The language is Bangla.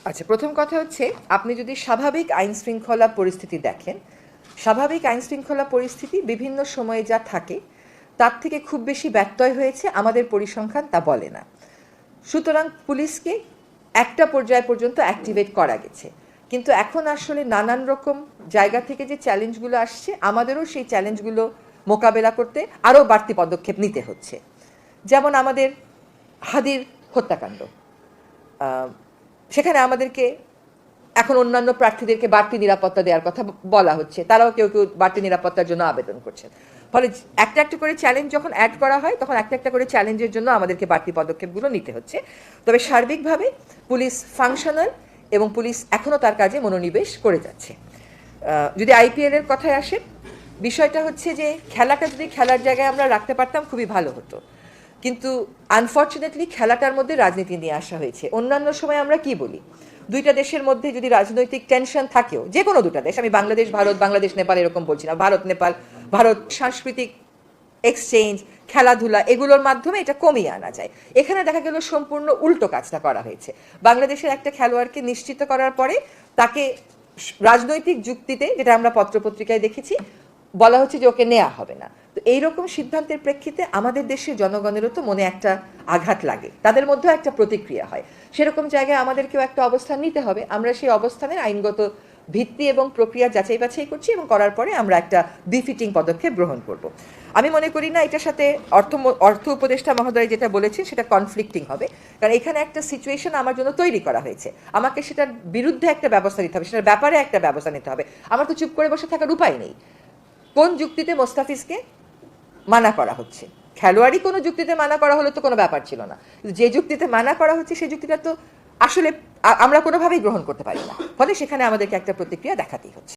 আচ্ছা, প্রথম কথা হচ্ছে আপনি যদি স্বাভাবিক আইন শৃঙ্খলা পরিস্থিতি দেখেন, স্বাভাবিক আইন শৃঙ্খলা পরিস্থিতি বিভিন্ন সময়ে যা থাকে তার থেকে খুব বেশি ব্যত্যয় হয়েছে আমাদের পরিসংখ্যান তা বলে না। সুতরাং পুলিশকে একটা পর্যায় পর্যন্ত অ্যাক্টিভেট করা গেছে, কিন্তু এখন আসলে নানান রকম জায়গা থেকে যে চ্যালেঞ্জগুলো আসছে আমাদেরও সেই চ্যালেঞ্জগুলো মোকাবেলা করতে আরও বাড়তি পদক্ষেপ নিতে হচ্ছে। যেমন আমাদের হাদির হত্যাকাণ্ড, সেখানে আমাদেরকে এখন অন্যান্য প্রার্থীদেরকে বাড়তি নিরাপত্তা দেওয়ার কথা বলা হচ্ছে, তারাও কেউ কেউ বাড়তি নিরাপত্তার জন্য আবেদন করছেন। ফলে একটা একটা করে চ্যালেঞ্জ যখন অ্যাড করা হয় তখন একটা একটা করে চ্যালেঞ্জের জন্য আমাদেরকে বাড়তি পদক্ষেপগুলো নিতে হচ্ছে। তবে সার্বিকভাবে পুলিশ ফাংশনাল এবং পুলিশ এখনও তার কাজে মনোনিবেশ করে যাচ্ছে। যদি আইপিএল এর কথায় আসে, বিষয়টা হচ্ছে যে খেলাটা যদি খেলার জায়গায় আমরা রাখতে পারতাম খুবই ভালো হতো, কিন্তু আনফর্চুনেটলি খেলাটার মধ্যে রাজনীতি নিয়ে আসা হয়েছে। অন্যান্য সময় আমরা কি বলি, দুইটা দেশের মধ্যে যদি রাজনৈতিক টেনশন থাকেও, যে কোনো দুটা দেশ, আমি বাংলাদেশ ভারত, বাংলাদেশ নেপাল এরকম বলছি না, ভারত নেপাল, ভারত সাংস্কৃতিক এক্সচেঞ্জ, খেলাধুলা এগুলোর মাধ্যমে এটা কমিয়ে আনা যায়। এখানে দেখা গেল সম্পূর্ণ উল্টো কাজটা করা হয়েছে। বাংলাদেশের একটা খেলোয়াড়কে নিশ্চিত করার পরে তাকে রাজনৈতিক যুক্তিতে, যেটা আমরা পত্রপত্রিকায় দেখেছি, বলা হচ্ছে যে ওকে নেওয়া হবে না। তো এইরকম সিদ্ধান্তের প্রেক্ষিতে আমাদের দেশের জনগণেরও তো মনে একটা আঘাত লাগে, তাদের মধ্যেও একটা প্রতিক্রিয়া হয়। সেরকম জায়গায় আমাদেরকেও একটা অবস্থান নিতে হবে। আমরা সেই অবস্থানের আইনগত ভিত্তি এবং প্রক্রিয়া যাচাই বাছাই করছি এবং করার পরে আমরা একটা বিফিটিং পদক্ষেপ গ্রহণ করব। আমি মনে করি না এটার সাথে অর্থ উপদেষ্টা মহোদয় যেটা বলেছেন সেটা কনফ্লিক্টিং হবে, কারণ এখানে একটা সিচুয়েশন আমার জন্য তৈরি করা হয়েছে, আমাকে সেটার বিরুদ্ধে একটা ব্যবস্থা নিতে হবে, সেটার ব্যাপারে একটা ব্যবস্থা নিতে হবে। আমার তো চুপ করে বসে থাকার উপায় নেই। কোন যুক্তিতে মোস্তাফিজকে মানা করা হচ্ছে? খেলোয়াড়ই কোনো যুক্তিতে মানা করা হলে তো কোনো ব্যাপার ছিল না, যে যুক্তিতে মানা করা হচ্ছে সেই যুক্তিটা তো আসলে আমরা কোনোভাবেই গ্রহণ করতে পারি না। ফলে সেখানে আমাদেরকে একটা প্রতিক্রিয়া দেখাতেই হচ্ছে।